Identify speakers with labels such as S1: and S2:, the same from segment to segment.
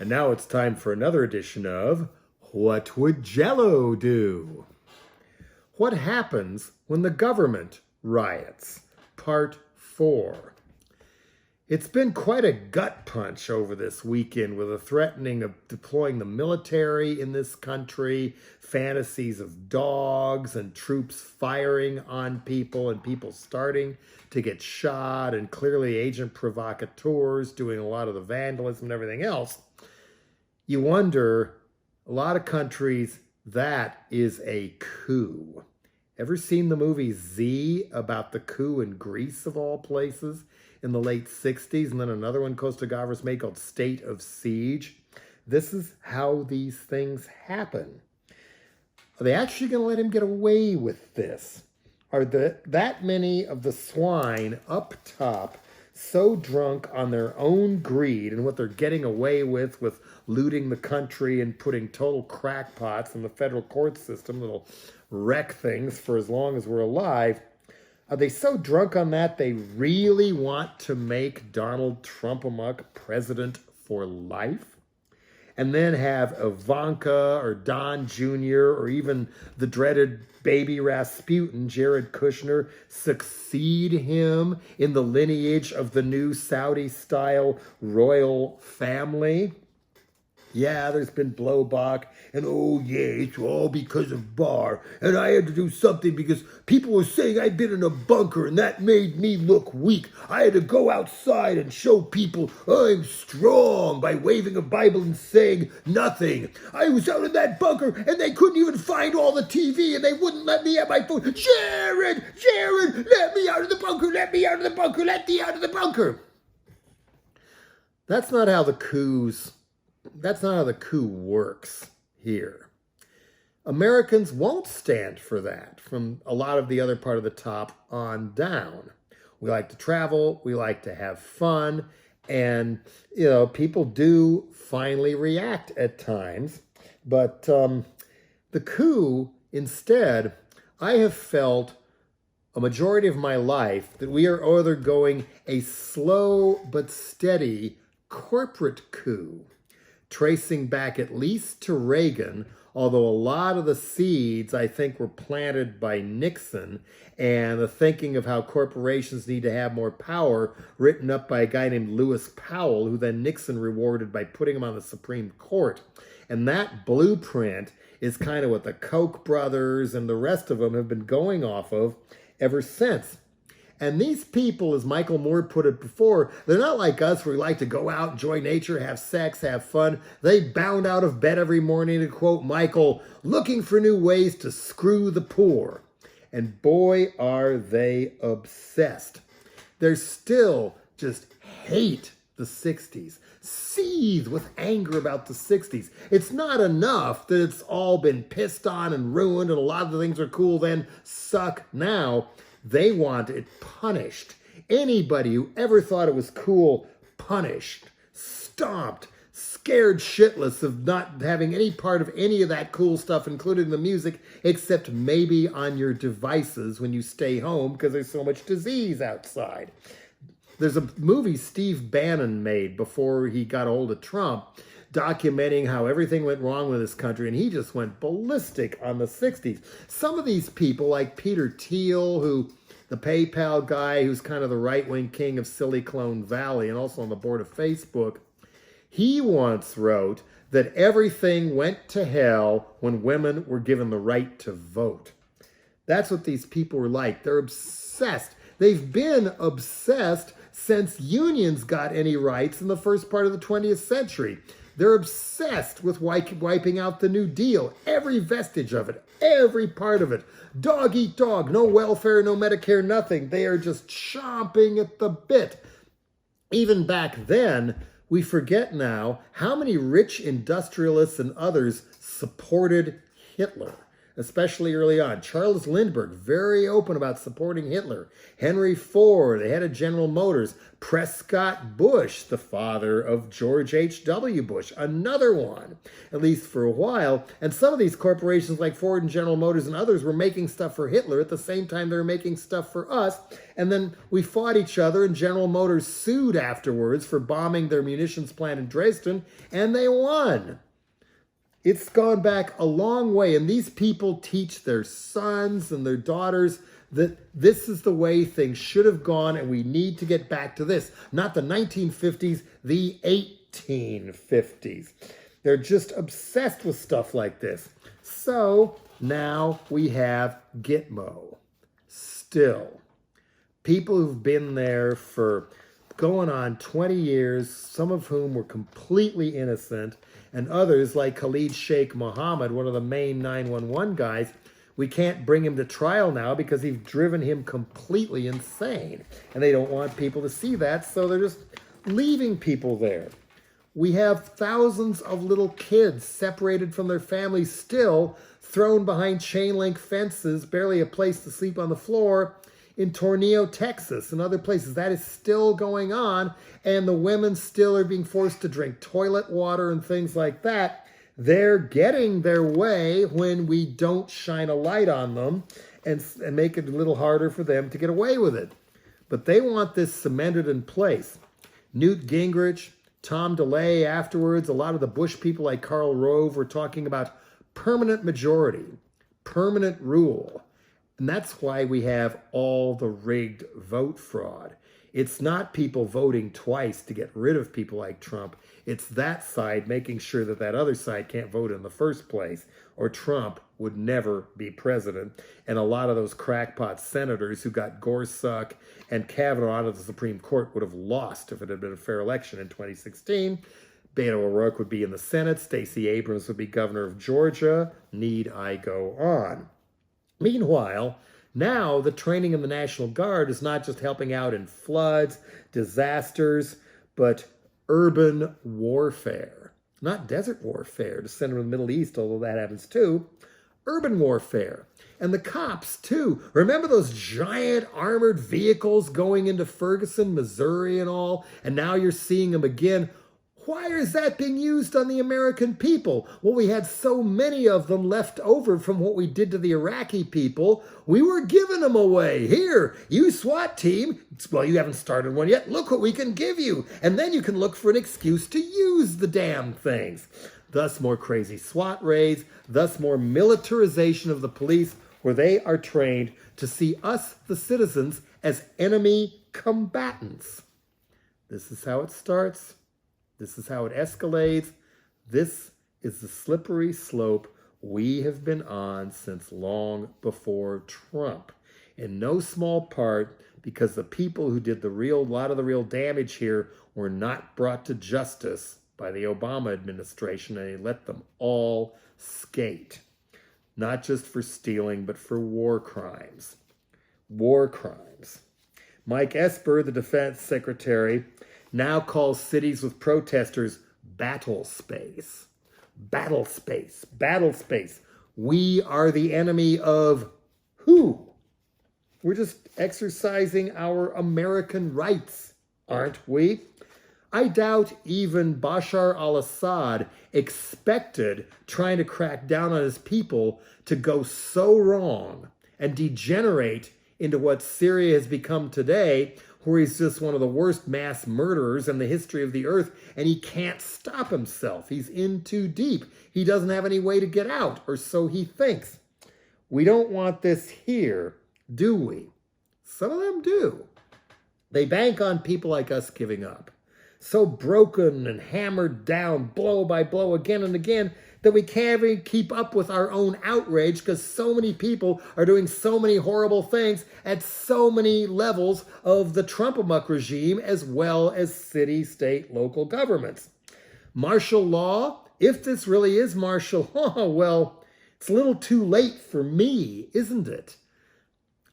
S1: And now it's time for another edition of What Would Jello Do? What happens when the government riots? Part 4. It's been quite a gut punch over this weekend with the threatening of deploying the military in this country, fantasies of dogs and troops firing on people and people starting to get shot, and clearly agent provocateurs doing a lot of the vandalism and everything else. You wonder, a lot of countries, that is a coup. Ever seen the movie Z about the coup in Greece, of all places, in the late 60s? And then another one Costa Gavras made called State of Siege. This is how these things happen. Are they actually going to let him get away with this? Are that many of the swine up top so drunk on their own greed and what they're getting away with looting the country and putting total crackpots in the federal court system that'll wreck things for as long as we're alive? Are they so drunk on that they really want to make Donald Trump president for life? And then have Ivanka or Don Jr. or even the dreaded baby Rasputin, Jared Kushner, succeed him in the lineage of the new Saudi-style royal family? Yeah, there's been blowback, and oh yeah, it's all because of Barr, and I had to do something because people were saying I'd been in a bunker, and that made me look weak. I had to go outside and show people I'm strong by waving a Bible and saying nothing. I was out in that bunker, and they couldn't even find all the TV, and they wouldn't let me have my phone. Jared, let me out of the bunker, let me out of the bunker, let me out of the bunker. That's not how the coup works here. Americans won't stand for that from a lot of the other part of the top on down. We like to travel, we like to have fun, and people do finally react at times. But the coup, instead, I have felt a majority of my life that we are undergoing a slow but steady corporate coup, tracing back at least to Reagan, although a lot of the seeds, I think, were planted by Nixon, and the thinking of how corporations need to have more power written up by a guy named Lewis Powell, who then Nixon rewarded by putting him on the Supreme Court. And that blueprint is kind of what the Koch brothers and the rest of them have been going off of ever since. And these people, as Michael Moore put it before, they're not like us where we like to go out, enjoy nature, have sex, have fun. They bound out of bed every morning, to quote Michael, looking for new ways to screw the poor. And boy, are they obsessed. They're still just hate the 60s, seethe with anger about the 60s. It's not enough that it's all been pissed on and ruined and a lot of the things are cool then suck now. They want it punished. Anybody who ever thought it was cool, punished, stomped, scared shitless of not having any part of any of that cool stuff, including the music, except maybe on your devices when you stay home because there's so much disease outside. There's a movie Steve Bannon made before he got a hold of Trump, documenting how everything went wrong with this country, and he just went ballistic on the 60s. Some of these people, like Peter Thiel, the PayPal guy, who's kind of the right-wing king of Silicon Valley and also on the board of Facebook, he once wrote that everything went to hell when women were given the right to vote. That's what these people were like. They're obsessed. They've been obsessed since unions got any rights in the first part of the 20th century. They're obsessed with wiping out the New Deal, every vestige of it, every part of it. Dog eat dog, no welfare, no Medicare, nothing. They are just chomping at the bit. Even back then, we forget now how many rich industrialists and others supported Hitler. especially early on. Charles Lindbergh, very open about supporting Hitler. Henry Ford, the head of General Motors. Prescott Bush, the father of George H.W. Bush, another one, at least for a while. And some of these corporations like Ford and General Motors and others were making stuff for Hitler at the same time they were making stuff for us. And then we fought each other, and General Motors sued afterwards for bombing their munitions plant in Dresden, and they won. It's gone back a long way, and these people teach their sons and their daughters that this is the way things should have gone, and we need to get back to this. Not the 1950s, the 1850s. They're just obsessed with stuff like this. So now we have Gitmo. Still, people who've been there for going on 20 years, some of whom were completely innocent, and others like Khalid Sheikh Mohammed, one of the main 911 guys, we can't bring him to trial now because he's driven him completely insane. And they don't want people to see that, so they're just leaving people there. We have thousands of little kids separated from their families still, thrown behind chain link fences, barely a place to sleep on the floor, in Tornillo, Texas, and other places. That is still going on, and the women still are being forced to drink toilet water and things like that. They're getting their way when we don't shine a light on them and make it a little harder for them to get away with it. But they want this cemented in place. Newt Gingrich, Tom DeLay afterwards, a lot of the Bush people like Karl Rove were talking about permanent majority, permanent rule. And that's why we have all the rigged vote fraud. It's not people voting twice to get rid of people like Trump. It's that side making sure that that other side can't vote in the first place, or Trump would never be president. And a lot of those crackpot senators who got Gorsuch and Kavanaugh out of the Supreme Court would have lost if it had been a fair election in 2016. Beto O'Rourke would be in the Senate. Stacey Abrams would be governor of Georgia. Need I go on? Meanwhile, now the training in the National Guard is not just helping out in floods, disasters, but urban warfare. Not desert warfare to send them to the Middle East, although that happens too. Urban warfare. And the cops too. Remember those giant armored vehicles going into Ferguson, Missouri and all? And now you're seeing them again. Why is that being used on the American people? Well, we had so many of them left over from what we did to the Iraqi people. We were giving them away. Here, you SWAT team. Well, you haven't started one yet. Look what we can give you. And then you can look for an excuse to use the damn things. Thus, more crazy SWAT raids. Thus, more militarization of the police, where they are trained to see us, the citizens, as enemy combatants. This is how it starts. This is how it escalates. This is the slippery slope we have been on since long before Trump. In no small part because the people who did a lot of the real damage here were not brought to justice by the Obama administration, and they let them all skate. Not just for stealing, but for war crimes. War crimes. Mike Esper, the defense secretary, now calls cities with protesters battle space. Battle space. Battle space. We are the enemy of who? We're just exercising our American rights, aren't we? I doubt even Bashar al-Assad expected trying to crack down on his people to go so wrong and degenerate into what Syria has become today, where he's just one of the worst mass murderers in the history of the earth, and he can't stop himself. He's in too deep. He doesn't have any way to get out, or so he thinks. We don't want this here, do we? Some of them do. They bank on people like us giving up. So broken and hammered down blow by blow again and again that we can't even keep up with our own outrage because so many people are doing so many horrible things at so many levels of the Trump-a-muck regime, as well as city, state, local governments. Martial law, if this really is martial law, well, it's a little too late for me, isn't it?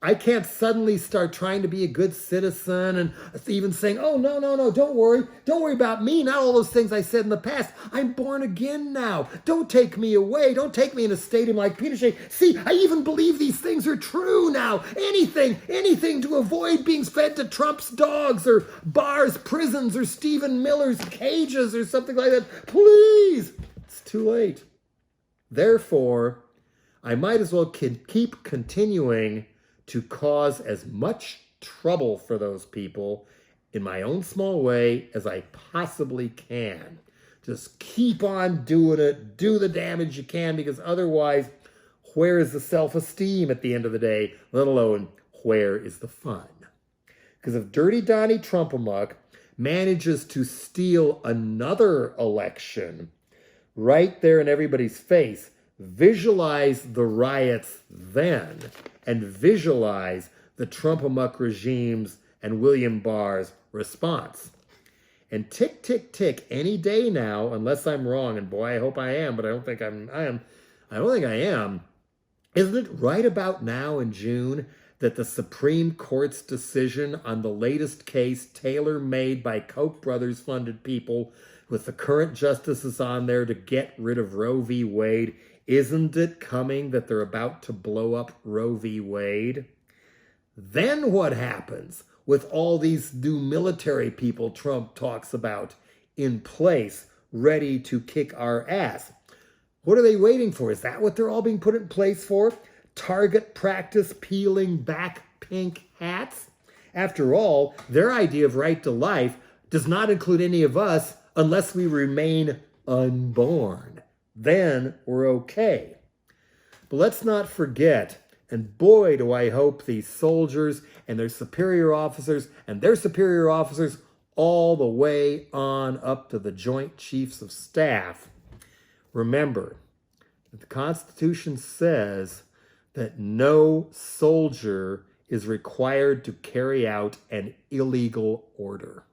S1: I can't suddenly start trying to be a good citizen and even saying, oh, no, no, no, don't worry. Don't worry about me. Not all those things I said in the past. I'm born again now. Don't take me away. Don't take me in a stadium like Pinochet. See, I even believe these things are true now. Anything to avoid being fed to Trump's dogs or bars, prisons, or Stephen Miller's cages or something like that. Please. It's too late. Therefore, I might as well keep continuing to cause as much trouble for those people in my own small way as I possibly can. Just keep on doing it, do the damage you can, because otherwise, where is the self-esteem at the end of the day, let alone where is the fun? Because if Dirty Donnie Trump-a-muck manages to steal another election right there in everybody's face, visualize the riots then, and visualize the Trump-a-muck regime's and William Barr's response. And tick, tick, tick, any day now, unless I'm wrong, and boy, I hope I am, but I don't think I don't think I am. Isn't it right about now in June that the Supreme Court's decision on the latest case, tailor-made by Koch brothers funded people with the current justices on there to get rid of Roe v. Wade, isn't it coming that they're about to blow up Roe v. Wade? Then what happens with all these new military people Trump talks about in place, ready to kick our ass? What are they waiting for? Is that what they're all being put in place for? Target practice peeling back pink hats? After all, their idea of right to life does not include any of us unless we remain unborn. Then we're okay. But let's not forget, and boy, do I hope these soldiers and their superior officers and their superior officers all the way on up to the Joint Chiefs of Staff remember that the Constitution says that no soldier is required to carry out an illegal order.